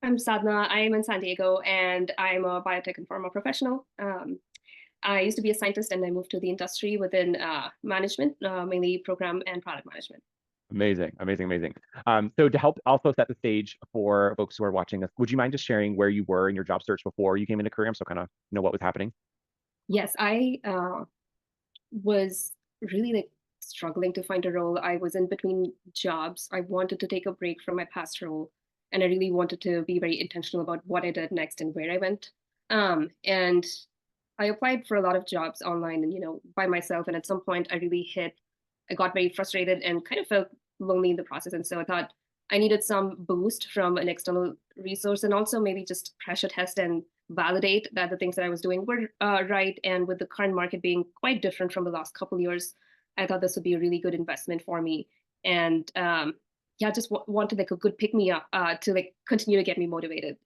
I'm Sadhana. I'm in San Diego, and I'm a biotech and pharma professional. I used to be a scientist, and I moved to the industry within management, mainly program and product management. Amazing, amazing, amazing. So to help also set the stage for folks who are watching this, would you mind just sharing where you were in your job search before you came into career? So kind of know what was happening. Yes, I was really like struggling to find a role. I was in between jobs. I wanted to take a break from my past role, and I really wanted to be very intentional about what I did next and where I went. And I applied for a lot of jobs online and by myself. And at some point, I got very frustrated and kind of felt lonely in the process. And so I thought I needed some boost from an external resource and also maybe just pressure test and validate that the things that I was doing were right. And with the current market being quite different from the last couple of years, I thought this would be a really good investment for me. And yeah, just wanted like a good pick me up to like continue to get me motivated.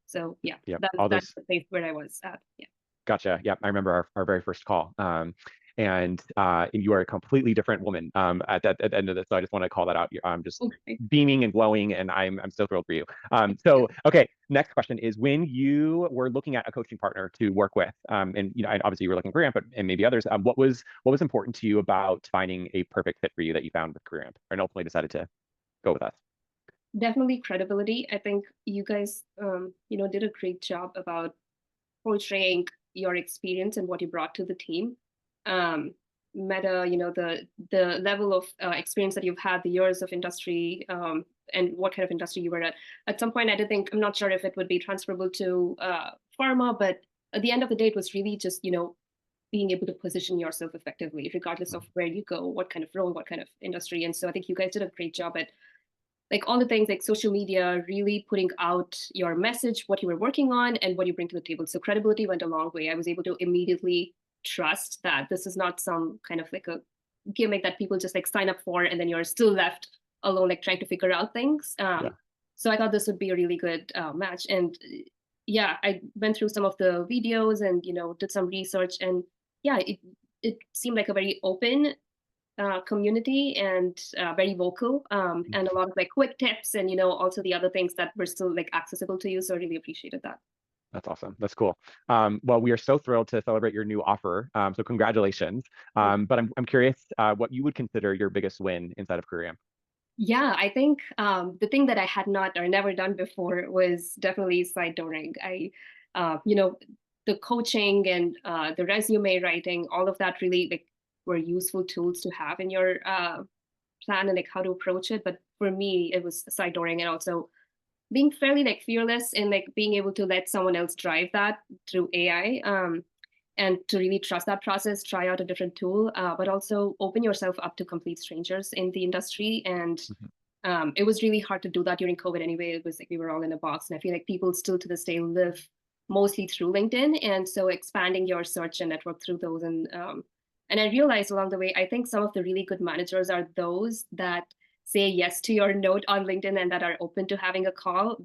So yeah, Yeah, that's all that's those. the place where I was at. Yeah. Gotcha. Yeah, I remember our very first call. And you are a completely different woman at the end of this. So I just want to call that out. I'm just Okay. beaming and glowing, and I'm so thrilled for you. So okay, next question is when you were looking at a coaching partner to work with, and and obviously you were looking for Grant, but and maybe others. What was important to you about finding a perfect fit for you that you found with Career Amp, and ultimately decided to go with us? Definitely credibility. I think you guys, did a great job about portraying your experience and what you brought to the team. Um, Meta, the level of experience that you've had, the years of industry, and what kind of industry you were at. At some point, I did think I'm not sure if it would be transferable to pharma, but at the end of the day, it was really just being able to position yourself effectively, regardless of where you go, what kind of role, what kind of industry. And so I think you guys did a great job at like all the things like social media, really putting out your message, what you were working on, and what you bring to the table. So credibility went a long way. I was able to immediately trust that this is not some kind of like a gimmick that people just like sign up for, and then you're still left alone, like trying to figure out things. Yeah. So I thought this would be a really good match. And yeah, I went through some of the videos and did some research, and yeah, it seemed like a very open community and very vocal, and a lot of like quick tips and also the other things that were still like accessible to you, so I really appreciated that. That's awesome. That's cool. Well, we are so thrilled to celebrate your new offer. So congratulations. But I'm curious what you would consider your biggest win inside of Career Amp. Yeah, I think the thing that I had not or never done before was definitely side touring. I you know the coaching and the resume writing, all of that really like were useful tools to have in your plan and like how to approach it, but for me it was side touring and also being fairly like fearless and like being able to let someone else drive that through AI, and to really trust that process, try out a different tool, but also open yourself up to complete strangers in the industry. And Mhm. it was really hard to do that during COVID anyway. It was like we were all in a box, and I feel like people still to this day live mostly through LinkedIn, and so expanding your search and network through those. And I realized along the way, I think some of the really good managers are those that say yes to your note on LinkedIn and that are open to having a call.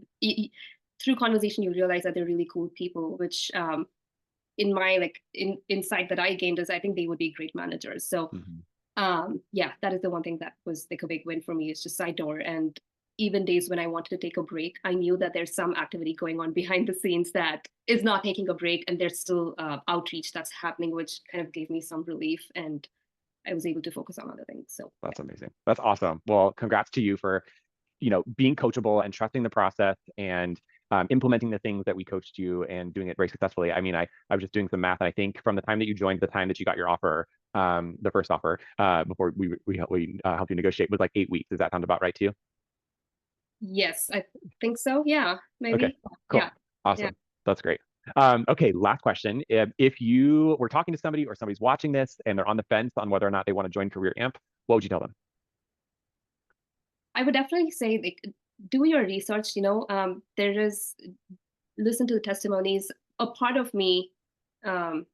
Through conversation, you realize that they're really cool people, which in my like insight that I gained is I think they would be great managers. So Mhm. yeah, that is the one thing that was like a big win for me is just side door. And even days when I wanted to take a break, I knew that there's some activity going on behind the scenes that is not taking a break, and there's still outreach that's happening, which kind of gave me some relief, and I was able to focus on other things. So yeah. That's amazing. That's awesome. Well, congrats to you for being coachable and trusting the process and implementing the things that we coached you and doing it very successfully. I mean, I was just doing some math, and I think from the time that you joined to the time that you got your offer, the first offer, before we helped you negotiate, was like 8 weeks. Does that sound about right to you? Yes, I think so. Yeah, Okay, maybe. cool. Yeah. Yeah. Awesome. That's great. Okay, last question. If you were talking to somebody or somebody's watching this and they're on the fence on whether or not they want to join Career Amp, what would you tell them? I would definitely say like do your research, there is listen to the testimonies. A part of me um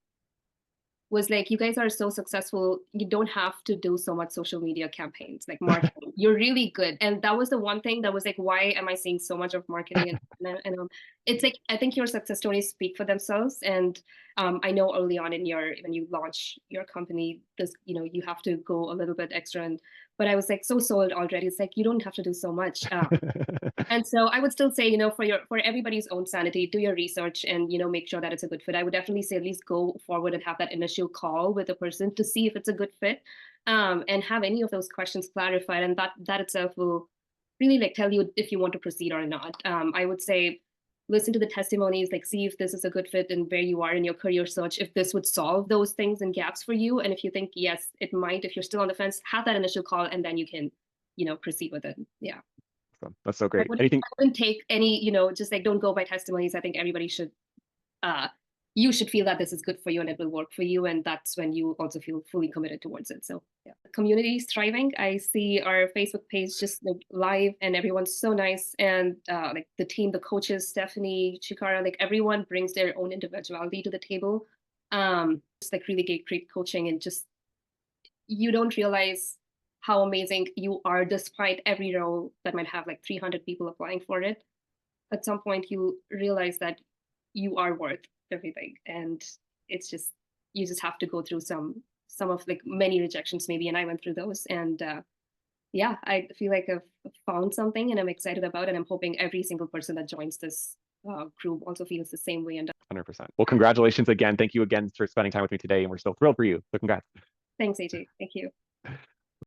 was like, you guys are so successful, you don't have to do so much social media campaigns like marketing. You're really good. And that was the one thing that was like, why am I seeing so much of marketing? And it's like, I think your success stories speak for themselves. And I know early on in when you launch your company, this, you have to go a little bit extra. But I was like so sold already. It's like, you don't have to do so much. And so I would still say, for everybody's own sanity, do your research and, make sure that it's a good fit. I would definitely say at least go forward and have that initial call with a person to see if it's a good fit, and have any of those questions clarified. And that itself will really like tell you if you want to proceed or not. I would say listen to the testimonies, like see if this is a good fit and where you are in your career search, if this would solve those things and gaps for you. And if you think, yes, it might, if you're still on the fence, have that initial call and then you can, proceed with it. Yeah. That's so great. I wouldn't take any, just like don't go by testimonies. I think everybody should, you should feel that this is good for you and it will work for you. And that's when you also feel fully committed towards it. So yeah, the community is thriving. I see our Facebook page just like live and everyone's so nice. And like the team, the coaches, Stephanie, Chikara, like everyone brings their own individuality to the table. It's like really great coaching, and just, you don't realize how amazing you are despite every role that might have like 300 people applying for it. At some point you realize that you are worth everything, and it's just, you just have to go through some of like many rejections maybe, and I went through those. And yeah, I feel like I've found something and I'm excited about it, and I'm hoping every single person that joins this group also feels the same way. And 100%. Well, congratulations again. Thank you again for spending time with me today, and we're still thrilled for you. So congrats. Thanks, AJ. Thank you.